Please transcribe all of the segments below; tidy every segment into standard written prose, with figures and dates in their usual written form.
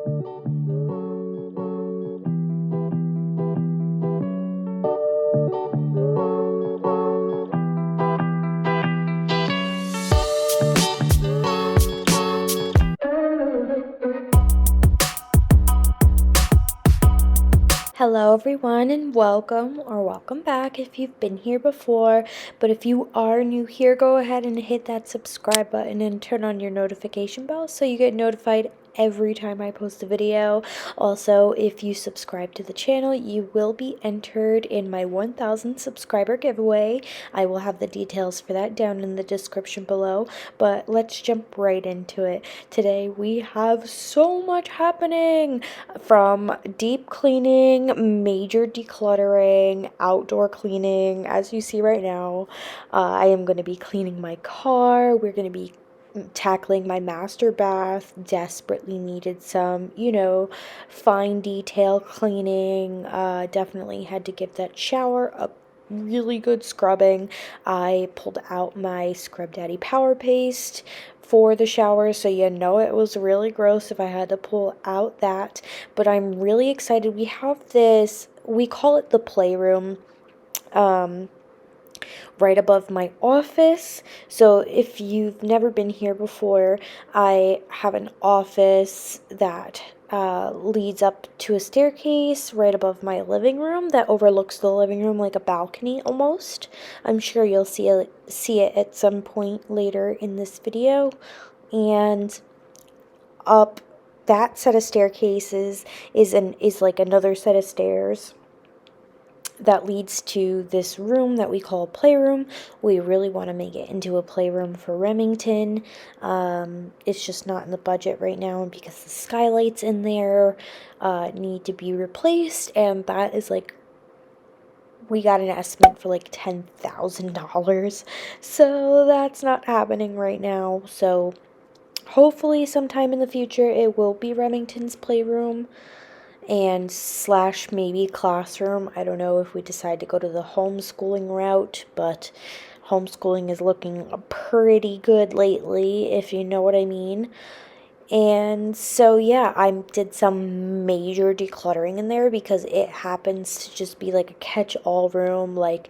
Hello everyone and welcome back if you've been here before, but if you are new here, go ahead and hit that subscribe button and turn on your notification bell so you get notified every time I post a video. Also, if you subscribe to the channel, you will be entered in my 1,000 subscriber giveaway. I will have the details for that down in the description below, but let's jump right into it. Today we have so much happening, from deep cleaning, major decluttering, outdoor cleaning. As you see right now, I am going to be cleaning my car. We're going to be tackling my master bath. Desperately needed some, fine detail cleaning. Definitely had to give that shower a really good scrubbing. I pulled out my Scrub Daddy Power Paste for the shower, so it was really gross if I had to pull out that, but I'm really excited. We have this, we call it the playroom, right above my office. So if you've never been here before, I have an office that leads up to a staircase right above my living room that overlooks the living room like a balcony almost. I'm sure you'll see it at some point later in this video. And up that set of staircases is like another set of stairs that leads to this room that we call playroom. We really want to make it into a playroom for Remington. It's just not in the budget right now because the skylights in there need to be replaced, and that is like, we got an estimate for like $10,000, so that's not happening right now. So hopefully sometime in the future it will be Remington's playroom and / maybe classroom. I don't know if we decide to go to the homeschooling route, but homeschooling is looking pretty good lately, if you know what I mean. And so yeah, I did some major decluttering in there because it happens to just be like a catch-all room. Like,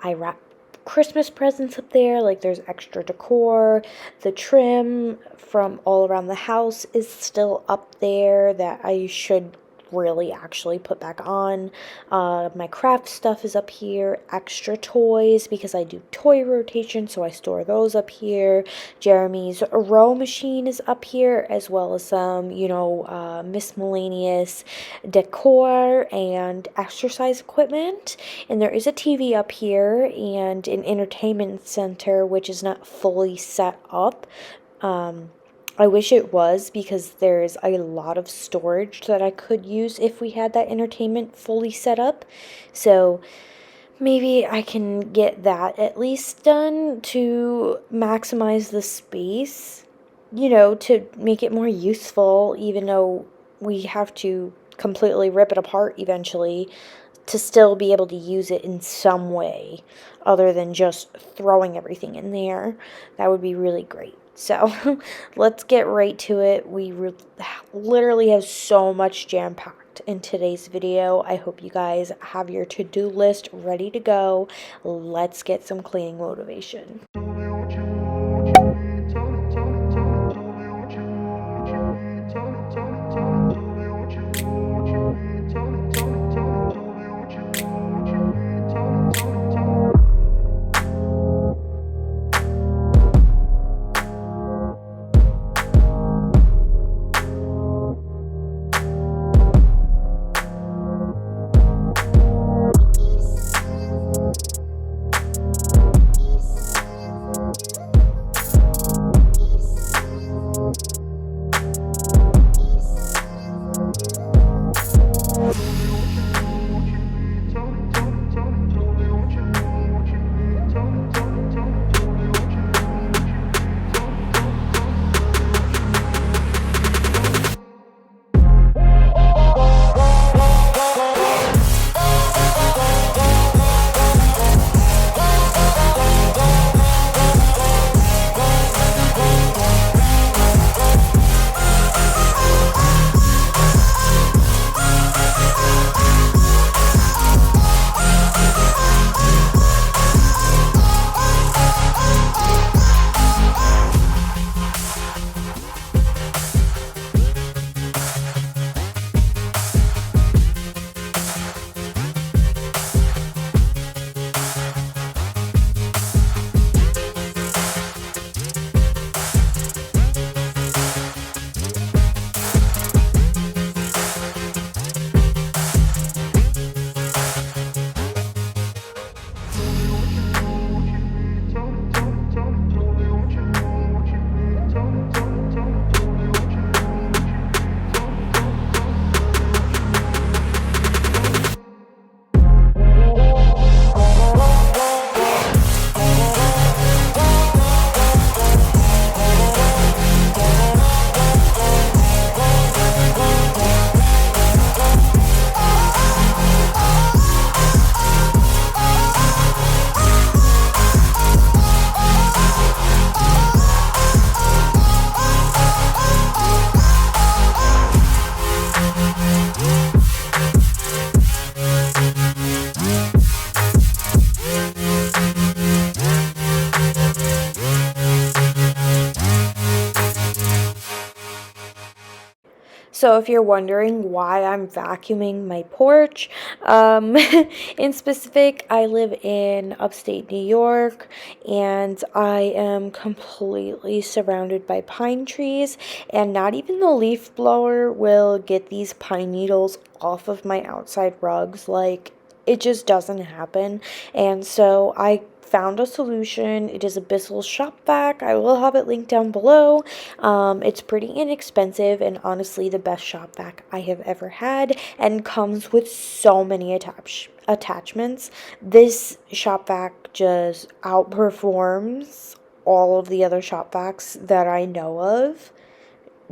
I wrap Christmas presents up there, like there's extra decor. The trim from all around the house is still up there that I should really actually put back on. My craft stuff is up here. Extra toys, because I do toy rotation, so I store those up here. Jeremy's row machine is up here, as well as some, miscellaneous decor and exercise equipment. And there is a TV up here and an entertainment center, which is not fully set up. I wish it was, because there's a lot of storage that I could use if we had that entertainment fully set up. So maybe I can get that at least done to maximize the space, to make it more useful, even though we have to completely rip it apart eventually, to still be able to use it in some way other than just throwing everything in there. That would be really great. So let's get right to it. We literally have so much jam-packed in today's video. I hope you guys have your to-do list ready to go. Let's get some cleaning motivation. So if you're wondering why I'm vacuuming my porch, in specific, I live in upstate New York and I am completely surrounded by pine trees, and not even the leaf blower will get these pine needles off of my outside rugs. Like, it just doesn't happen. And so I found a solution. It is a Bissell shop vac. I will have it linked down below. It's pretty inexpensive and honestly the best shop vac I have ever had, and comes with so many attachments. This shop vac just outperforms all of the other shop vacs that I know of,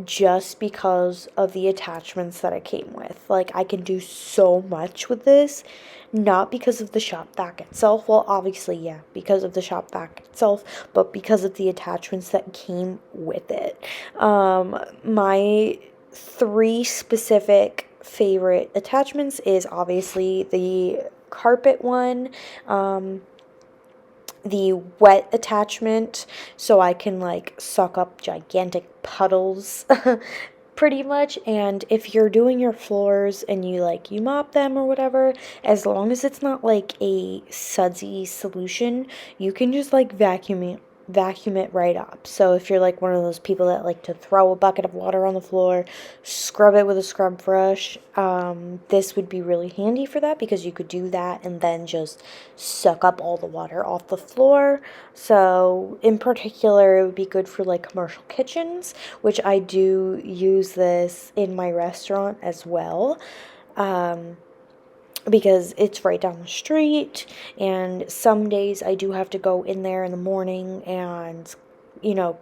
just because of the attachments that it came with. Like, I can do so much with this, not because of the shop vac itself. Well, obviously, yeah, because of the shop vac itself, but because of the attachments that came with it. My three specific favorite attachments is obviously the carpet one, the wet attachment, so I can like suck up gigantic puddles pretty much. And if you're doing your floors and you mop them or whatever, as long as it's not like a sudsy solution, you can just like vacuum it right up. So if you're like one of those people that like to throw a bucket of water on the floor, scrub it with a scrub brush, this would be really handy for that, because you could do that and then just suck up all the water off the floor. So in particular, it would be good for like commercial kitchens, which I do use this in my restaurant as well. Because it's right down the street, and some days I do have to go in there in the morning and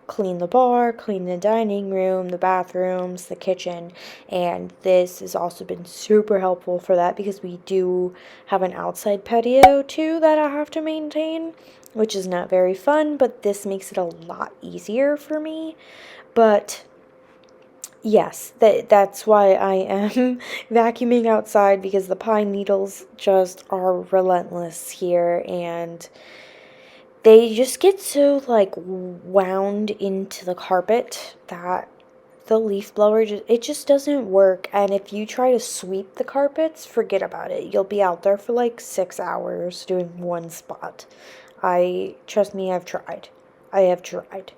clean the bar, clean the dining room, the bathrooms, the kitchen, and this has also been super helpful for that, because we do have an outside patio too that I have to maintain, which is not very fun, but this makes it a lot easier for me. But yes, that's why I am vacuuming outside, because the pine needles just are relentless here, and they just get so like wound into the carpet that the leaf blower just doesn't work. And if you try to sweep the carpets, forget about it. You'll be out there for like 6 hours doing one spot. Trust me, I've tried. I have tried.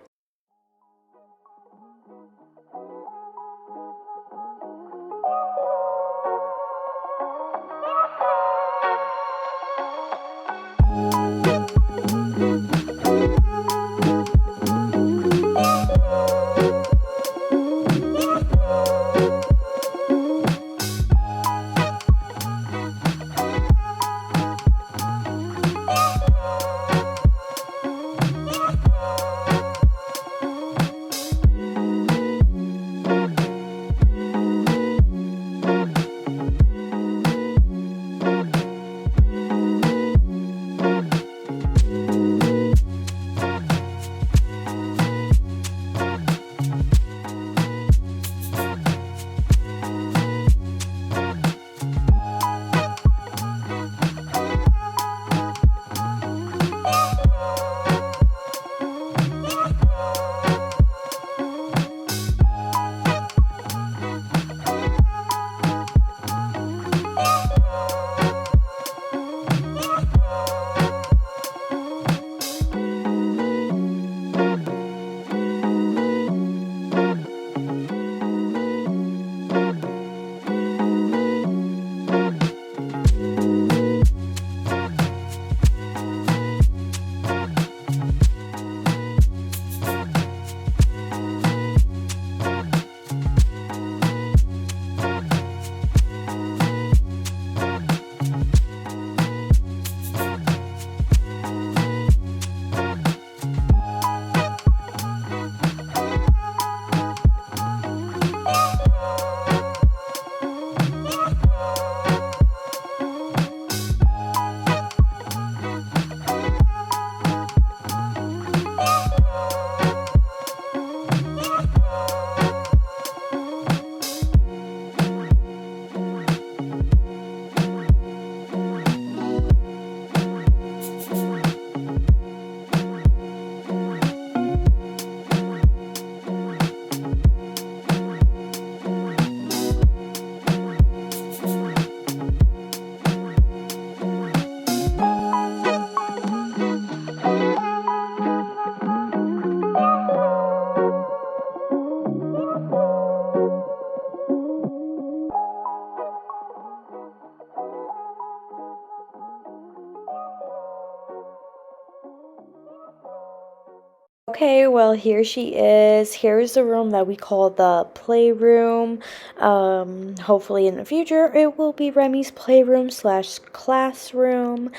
Okay, well, here she is. Here's the room that we call the playroom. Hopefully, in the future, it will be Remy's playroom slash classroom,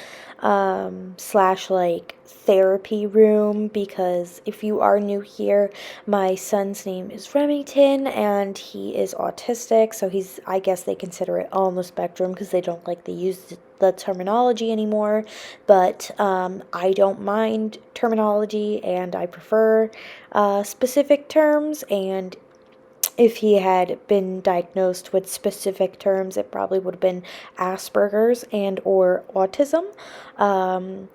slash like therapy room. Because if you are new here, my son's name is Remington and he is autistic. So I guess they consider it on the spectrum because they don't like to use the terminology anymore, but I don't mind terminology and I prefer specific terms. And if he had been diagnosed with specific terms, it probably would have been Asperger's and or autism. Um,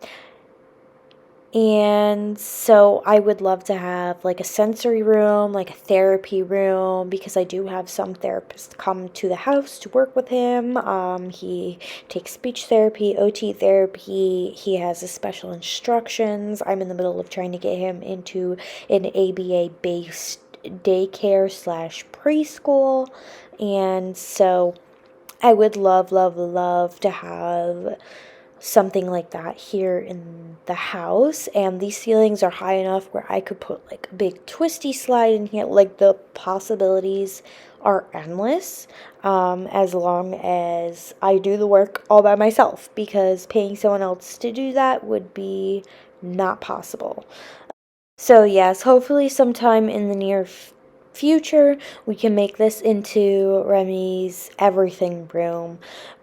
and so I would love to have like a sensory room, like a therapy room, because I do have some therapists come to the house to work with him. He takes speech therapy, OT therapy. He has his special instructions. I'm in the middle of trying to get him into an ABA-based daycare slash preschool. And so I would love, love, love to have something like that here in the house. And these ceilings are high enough where I could put like a big twisty slide in here. Like the possibilities are endless, as long as I do the work all by myself, because paying someone else to do that would be not possible. So yes, hopefully sometime in the near future we can make this into Remy's everything room.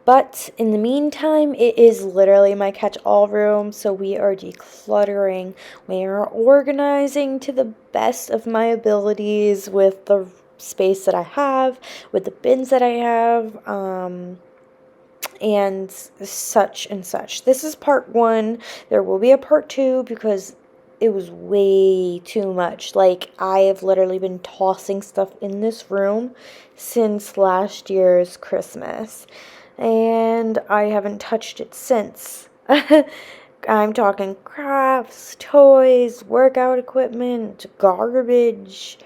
But in the meantime, it is literally my catch-all room, so we are decluttering. We are organizing to the best of my abilities with the space that I have, with the bins that I have, and such and such. This is part one. There will be a part two because it was way too much. Like, I have literally been tossing stuff in this room since last year's Christmas, and I haven't touched it since. I'm talking crafts, toys, workout equipment, garbage,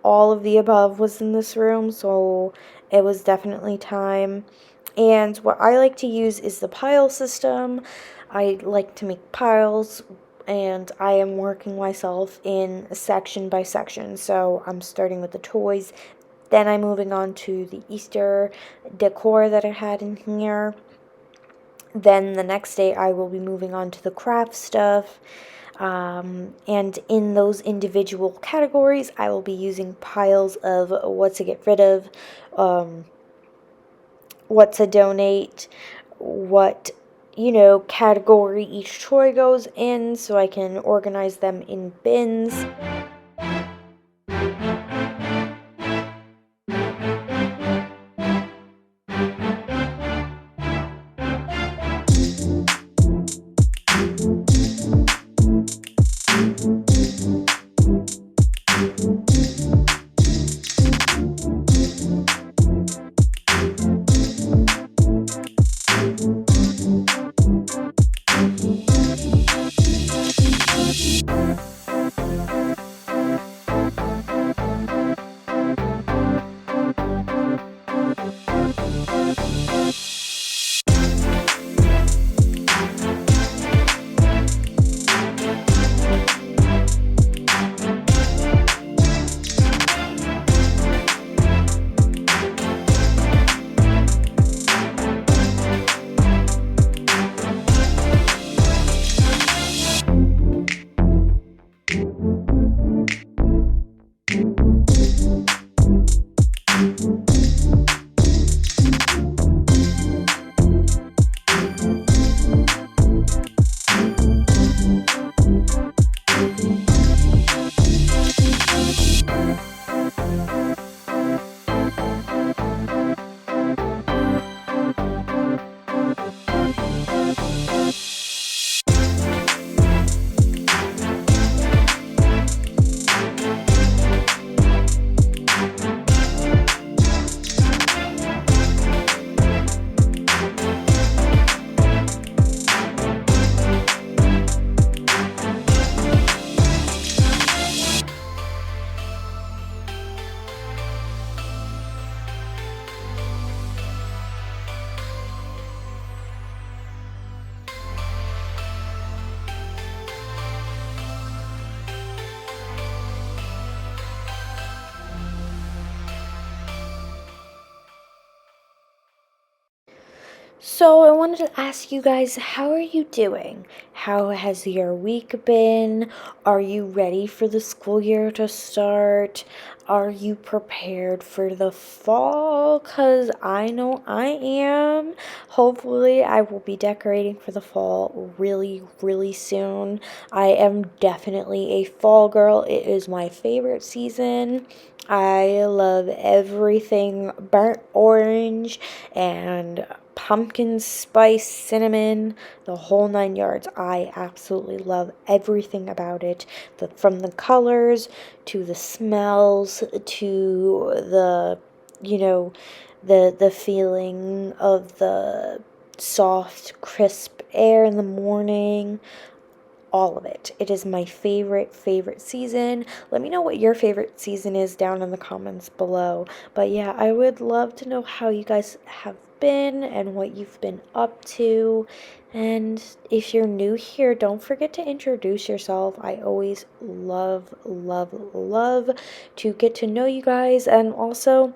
all of the above was in this room, so it was definitely time. And what I like to use is the pile system. I like to make piles, and I am working myself in section by section. So I'm starting with the toys, then I'm moving on to the Easter decor that I had in here. Then the next day I will be moving on to the craft stuff. And in those individual categories, I will be using piles of what to get rid of, what to donate, what, category each toy goes in, so I can organize them in bins. So, I wanted to ask you guys, how are you doing? How has your week been? Are you ready for the school year to start? Are you prepared for the fall? Because I know I am. Hopefully, I will be decorating for the fall really, really soon. I am definitely a fall girl. It is my favorite season. I love everything burnt orange and pumpkin spice, cinnamon, the whole 9 yards. I absolutely love everything about it. From the colors to the smells to you know, the feeling of the soft, crisp air in the morning, all of it. It is my favorite season. Let me know what your favorite season is down in the comments below. But yeah, I would love to know how you guys have been and what you've been up to. And if you're new here, don't forget to introduce yourself. I always love to get to know you guys. And also,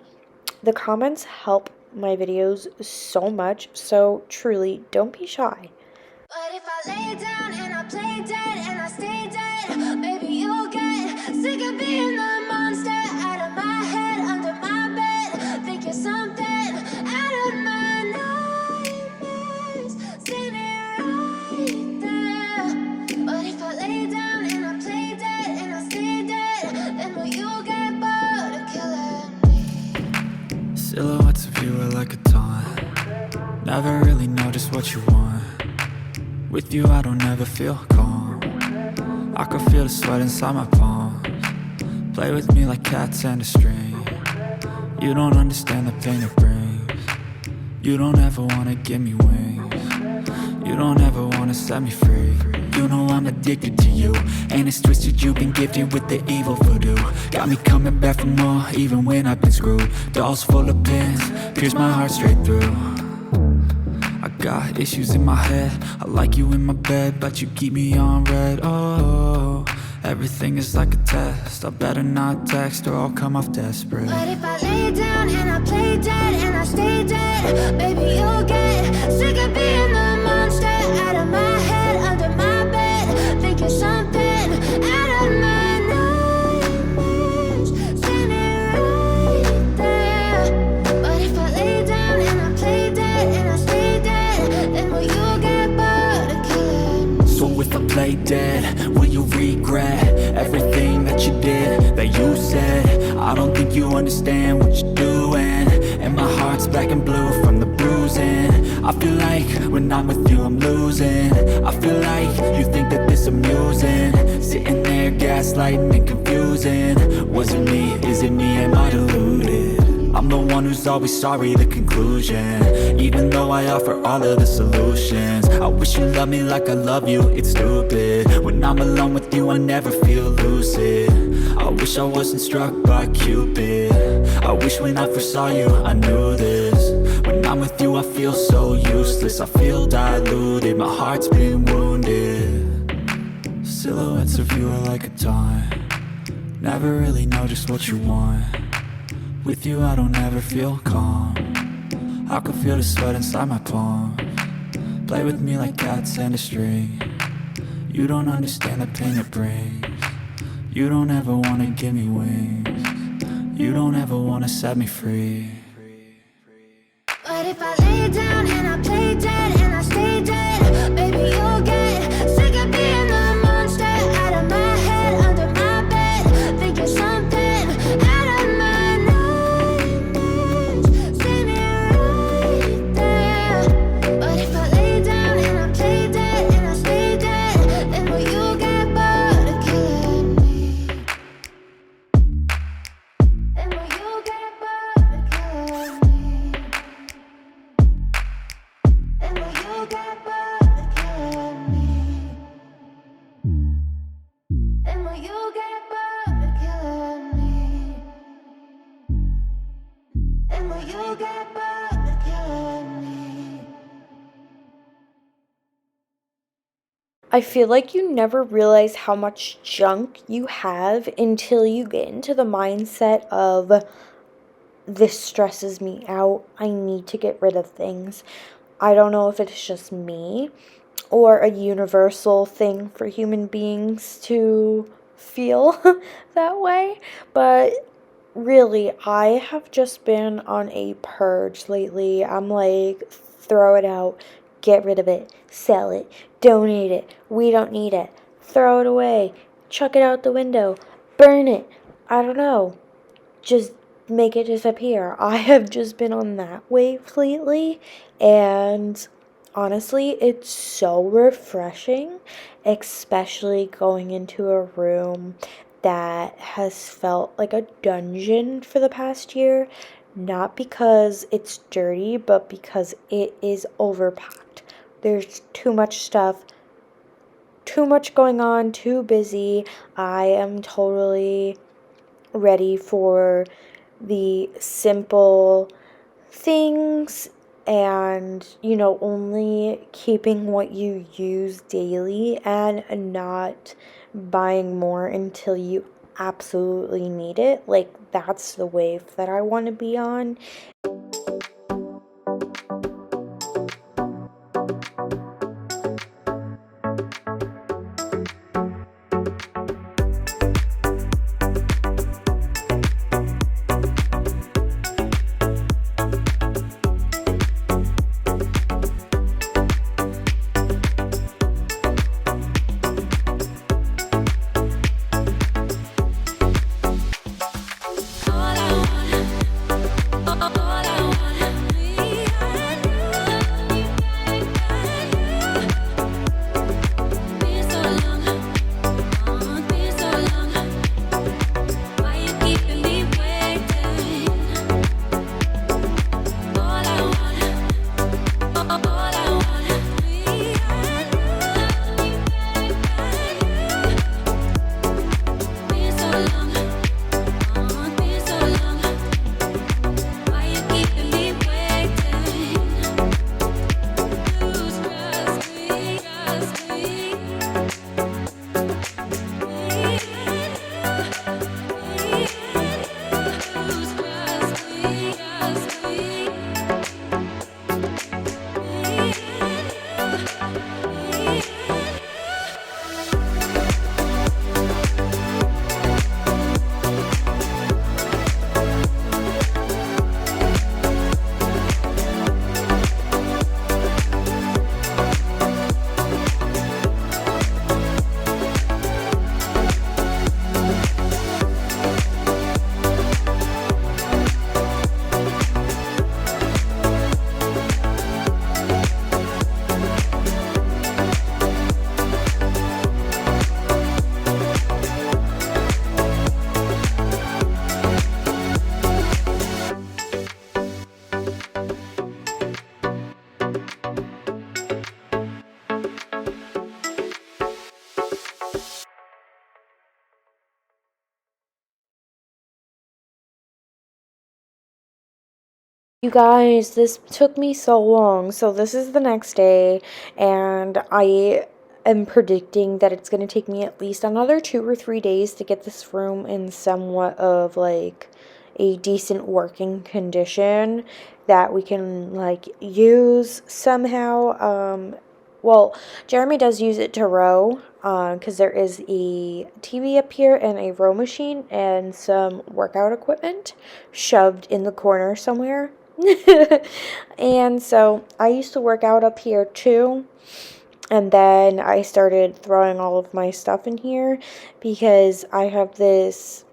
the comments help my videos so much. So truly, don't be shy. But if I lay down and I play dead and I stay dead, maybe you'll get sick of being the monster out of my head, under my bed. Think you're something out of my nightmares, standing right there. But if I lay down and I play dead and I stay dead, then will you get bored of killing me? Silhouettes of you are like a taunt. Never really know just what you want. With you I don't ever feel calm. I can feel the sweat inside my palms. Play with me like cats and a string. You don't understand the pain it brings. You don't ever wanna give me wings. You don't ever wanna set me free. You know I'm addicted to you, and it's twisted, you've been gifted with the evil voodoo. Got me coming back for more, even when I've been screwed. Dolls full of pins, pierce my heart straight through. I got issues in my head, I like you in my bed, but you keep me on red. Oh, everything is like a test. I better not text or I'll come off desperate. But if I lay down and I play dead and I stay dead, maybe you'll get sick of being the monster out of my head, under my bed. Think you're something out of my nightmares, standing right there. But if I lay down and I play dead and I stay dead, then will you get bored of killing me? So if I play dead, will you regret everything that you did, that you said? I don't think you understand what you're doing, and my heart's black and blue from the bruising. I feel like when I'm with you I'm losing. I feel like you think that this amusing, sitting there gaslighting and confusing. Was it me? Is it me? Am I deluded? I'm the one who's always sorry, the conclusion. Even though I offer all of the solutions, I wish you loved me like I love you, it's stupid. When I'm alone with you I never feel lucid. I wish I wasn't struck by Cupid. I wish when I first saw you I knew this. When I'm with you I feel so useless, I feel diluted, my heart's been wounded. Silhouettes of you are like a taunt. Never really know just what you want. With you I don't ever feel calm. I can feel the sweat inside my palms. Play with me like cats and a string. You don't understand the pain it brings. You don't ever wanna give me wings. You don't ever wanna set me free. But if I lay down and I play dead and I stay dead, maybe you'll get sick of being the monster out of my head, under my bed. Think you're something out of my nightmares, standing right there. But if I lay down and I play dead and I stay dead, then will you get bored of killing me? Then will you get bored of killing me? Then will you get bored of killing me? Then will you get bored of killing me? Then will you get bored of killing me? I feel like you never realize how much junk you have until you get into the mindset of, this stresses me out, I need to get rid of things. I don't know if it's just me or a universal thing for human beings to feel that way, but really, I have just been on a purge lately. I'm like, throw it out, get rid of it, sell it, donate it. We don't need it. Throw it away, chuck it out the window, burn it. I don't know. Just make it disappear. I have just been on that wave lately, and honestly, it's so refreshing, especially going into a room that has felt like a dungeon for the past year. Not because it's dirty, but because it is overpacked. There's too much stuff, too much going on, too busy. I am totally ready for the simple things and, only keeping what you use daily and not buying more until you absolutely need it. Like, that's the wave that I want to be on. You guys, this took me so long. So this is the next day, and I am predicting that it's going to take me at least another 2 or 3 days to get this room in somewhat of like a decent working condition that we can like use somehow. Well, Jeremy does use it to row, because there is a TV up here and a row machine and some workout equipment shoved in the corner somewhere. And so I used to work out up here too. And then I started throwing all of my stuff in here because I have this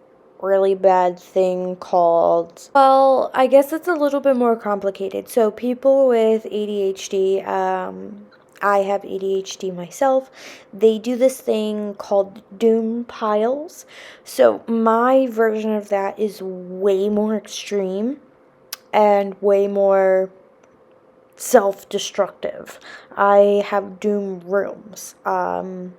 really bad thing called, well, I guess it's a little bit more complicated. So people with ADHD, I have ADHD myself. They do this thing called doom piles. So my version of that is way more extreme and way more self-destructive. I have doom rooms. I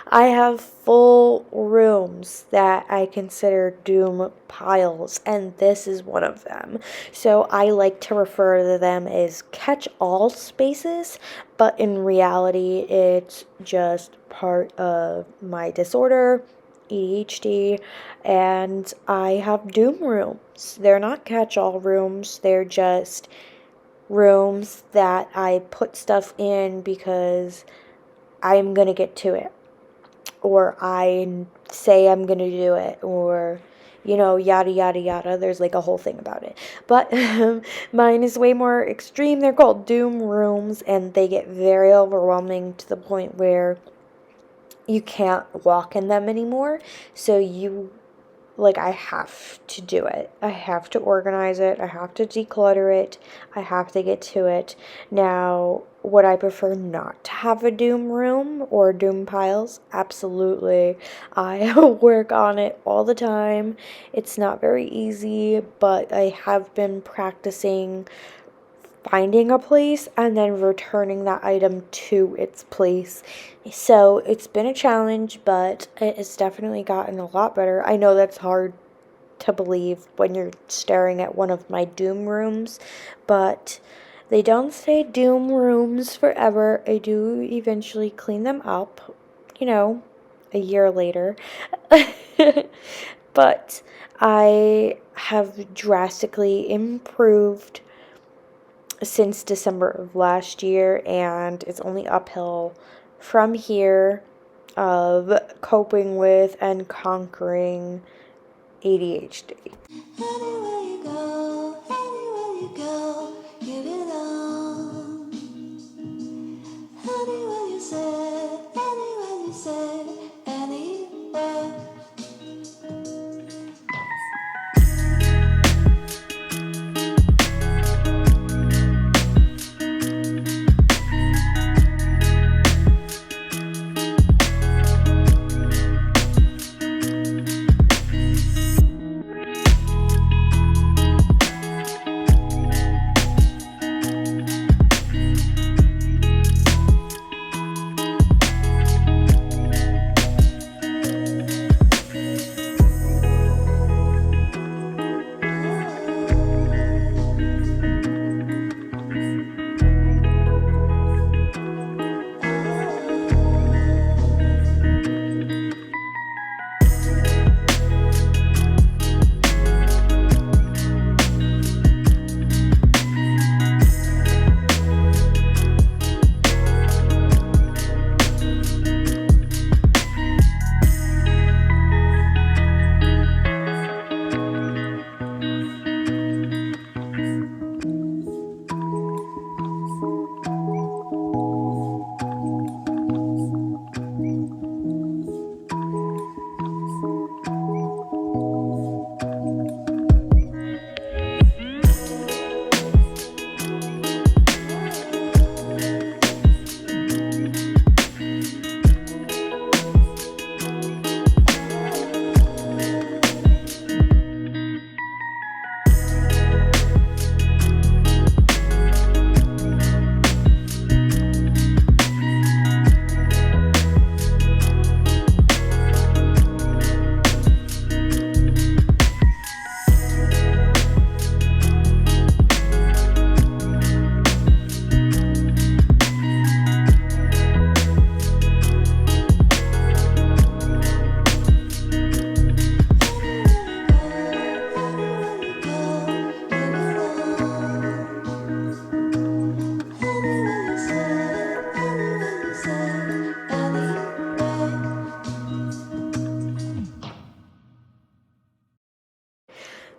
have full rooms that I consider doom piles, and this is one of them. So I like to refer to them as catch-all spaces, but in reality, it's just part of my disorder, ADHD, and I have doom rooms. They're not catch-all rooms, they're just rooms that I put stuff in because I'm going to get to it, or I say I'm going to do it, or yada yada yada. There's like a whole thing about it. But mine is way more extreme. They're called doom rooms, and they get very overwhelming to the point where you can't walk in them anymore. So I have to do it. I have to organize it. I have to declutter it. I have to get to it. Now, would I prefer not to have a doom room or doom piles? Absolutely. I work on it all the time. It's not very easy, but I have been practicing finding a place and then returning that item to its place. So it's been a challenge, but it's definitely gotten a lot better. I know that's hard to believe when you're staring at one of my doom rooms, but they don't stay doom rooms forever. I do eventually clean them up, a year later. But I have drastically improved since December of last year, and it's only uphill from here of coping with and conquering ADHD. Anywhere you go, give it on. Anywhere you said, anywhere.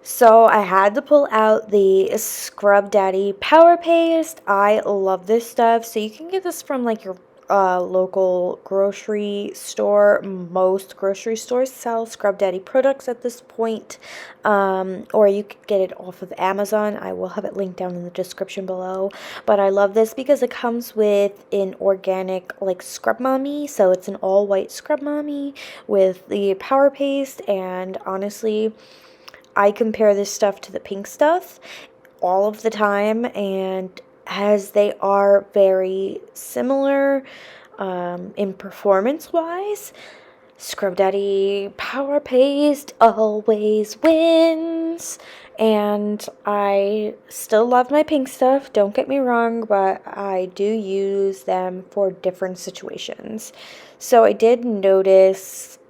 So I had to pull out the Scrub Daddy Power Paste. I love this stuff. So you can get this from like your local grocery store. Most grocery stores sell Scrub Daddy products at this point. Or you could get it off of Amazon. I will have it linked down in the description below. But I love this because it comes with an organic like scrub mommy. So it's an all white scrub mommy with the Power Paste, and honestly, I compare this stuff to the pink stuff all of the time, and as they are very similar in performance wise, Scrub Daddy Power Paste always wins. And I still love my pink stuff, don't get me wrong, but I do use them for different situations. So I did notice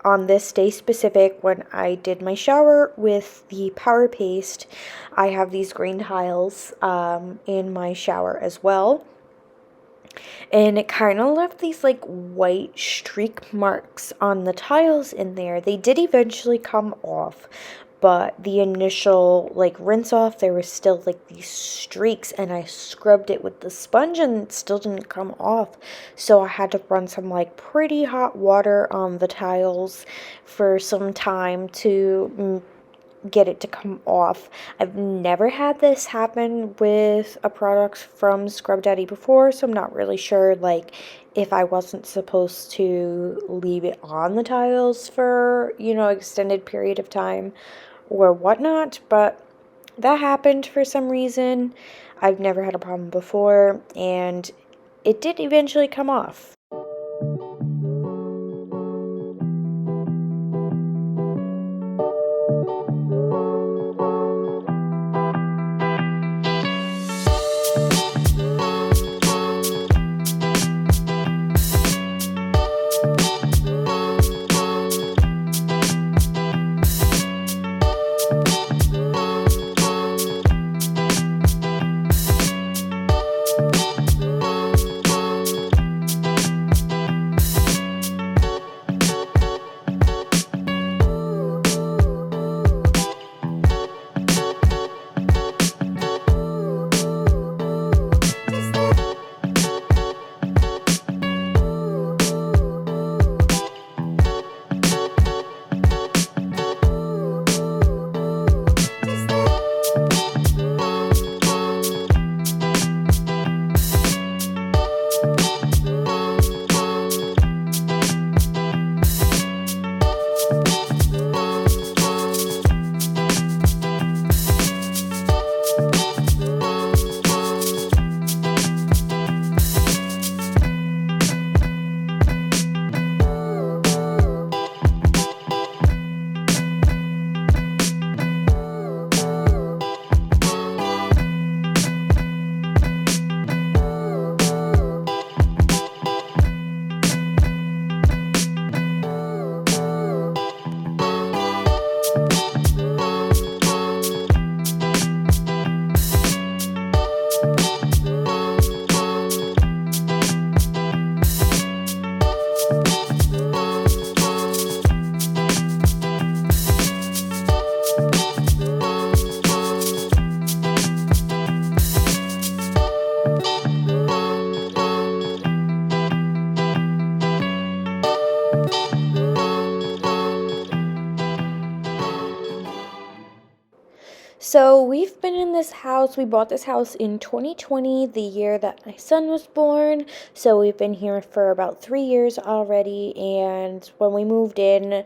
on this day specific, when I did my shower with the power paste, I have these green tiles in my shower as well. And it kind of left these like white streak marks on the tiles in there. They did eventually come off, but the initial like rinse off, there was still like these streaks, and I scrubbed it with the sponge and it still didn't come off. So I had to run some like pretty hot water on the tiles for some time to get it to come off. I've never had this happen with a product from Scrub Daddy before, so I'm not really sure like if I wasn't supposed to leave it on the tiles for, extended period of time or whatnot, but that happened for some reason. I've never had a problem before, and it did eventually come off. So we've been in this house. We bought this house in 2020, the year that my son was born. So we've been here for about 3 years already. And when we moved in,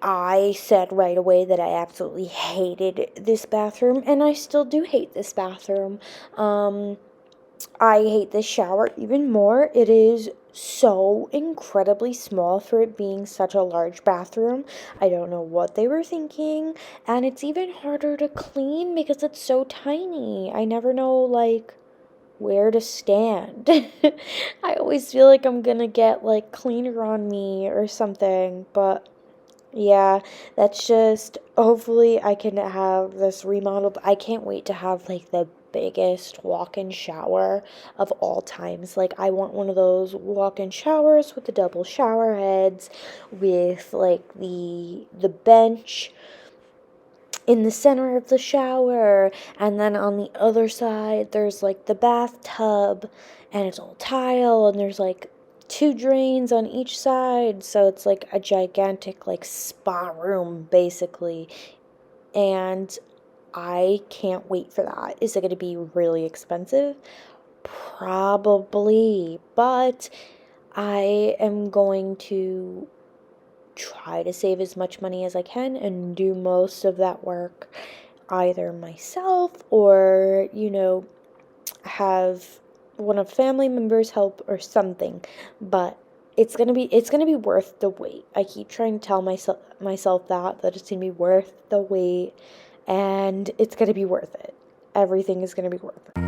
I said right away that I absolutely hated this bathroom, and I still do hate this bathroom. I hate this shower even more. It is so incredibly small for it being such a large bathroom. I don't know what they were thinking, and it's even harder to clean because it's so tiny. I never know, like, where to stand. I always feel like I'm gonna get, like, cleaner on me or something, but yeah, that's just, hopefully I can have this remodeled. I can't wait to have like the biggest walk-in shower of all times. Like, I want one of those walk-in showers with the double shower heads, with like the bench in the center of the shower, and then on the other side there's like the bathtub, and it's all tile, and there's like two drains on each side, so it's like a gigantic like spa room basically. And I can't wait for that. Is it going to be really expensive? Probably, but I am going to try to save as much money as I can and do most of that work either myself or, have one of family members help or something. But it's gonna be worth the wait. I keep trying to tell myself that it's gonna be worth the wait, and it's gonna be worth it. Everything is gonna be worth it.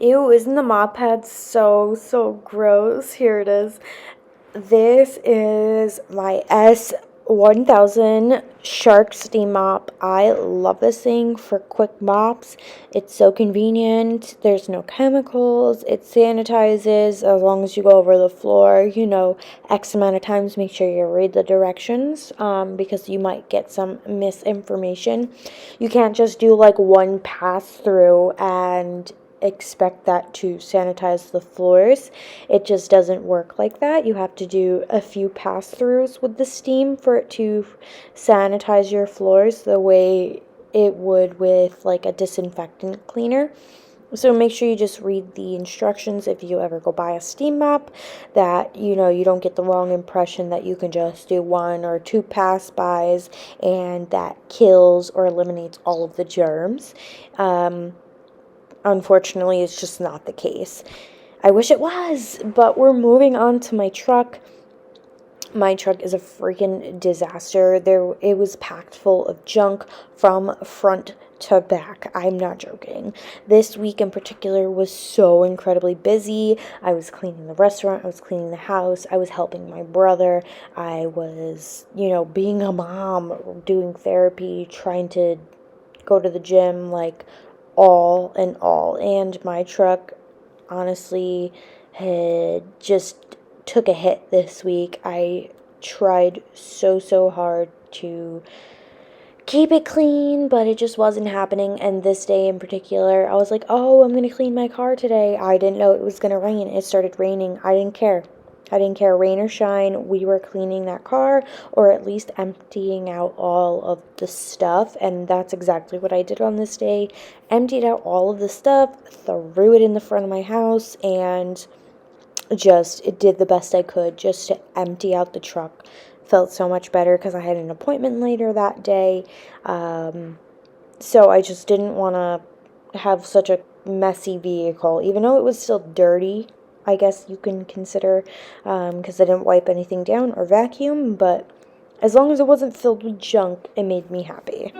Ew, isn't the mop pad so gross? Here it is. This is my S1000 Shark Steam Mop. I love this thing for quick mops. It's so convenient. There's no chemicals. It sanitizes as long as you go over the floor, X amount of times. Make sure you read the directions because you might get some misinformation. You can't just do like one pass through and expect that to sanitize the floors. It just doesn't work like that. You have to do a few pass-throughs with the steam for it to sanitize your floors the way it would with like a disinfectant cleaner. So make sure you just read the instructions if you ever go buy a steam mop, that you don't get the wrong impression that you can just do one or two pass-bys and that kills or eliminates all of the germs. Unfortunately, it's just not the case. I wish it was, but we're moving on to my truck. My truck is a freaking disaster. It was packed full of junk from front to back. I'm not joking. This week in particular was so incredibly busy. I was cleaning the restaurant, I was cleaning the house, I was helping my brother, I was, being a mom, doing therapy, trying to go to the gym, like all in all. And my truck honestly had just took a hit this week. I tried so hard to keep it clean, but it just wasn't happening. And this day in particular, I was like, oh, I'm going to clean my car today. I didn't know it was going to rain. It started raining. I didn't care. Rain or shine. We were cleaning that car, or at least emptying out all of the stuff. And that's exactly what I did on this day. Emptied out all of the stuff, threw it in the front of my house, and just did the best I could just to empty out the truck. Felt so much better because I had an appointment later that day. So I just didn't want to have such a messy vehicle, even though it was still dirty, I guess you can consider, because I didn't wipe anything down or vacuum, but as long as it wasn't filled with junk, it made me happy.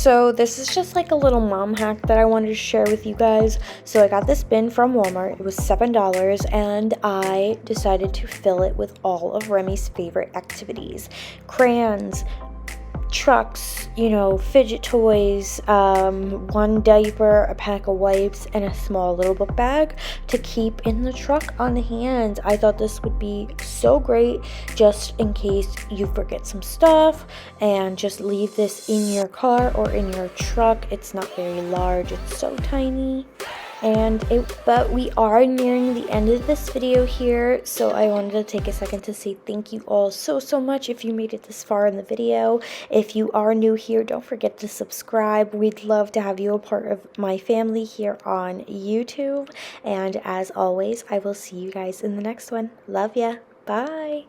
So this is just like a little mom hack that I wanted to share with you guys. So I got this bin from Walmart. It was $7 and I decided to fill it with all of Remy's favorite activities. Crayons, trucks, fidget toys, one diaper, a pack of wipes, and a small little book bag to keep in the truck on hand. I thought this would be so great just in case you forget some stuff, and just leave this in your car or in your truck. It's not very large, it's so tiny. But we are nearing the end of this video here, so I wanted to take a second to say thank you all so much if you made it this far in the video. If you are new here, don't forget to subscribe. We'd love to have you a part of my family here on YouTube, and as always, I will see you guys in the next one. Love ya. Bye.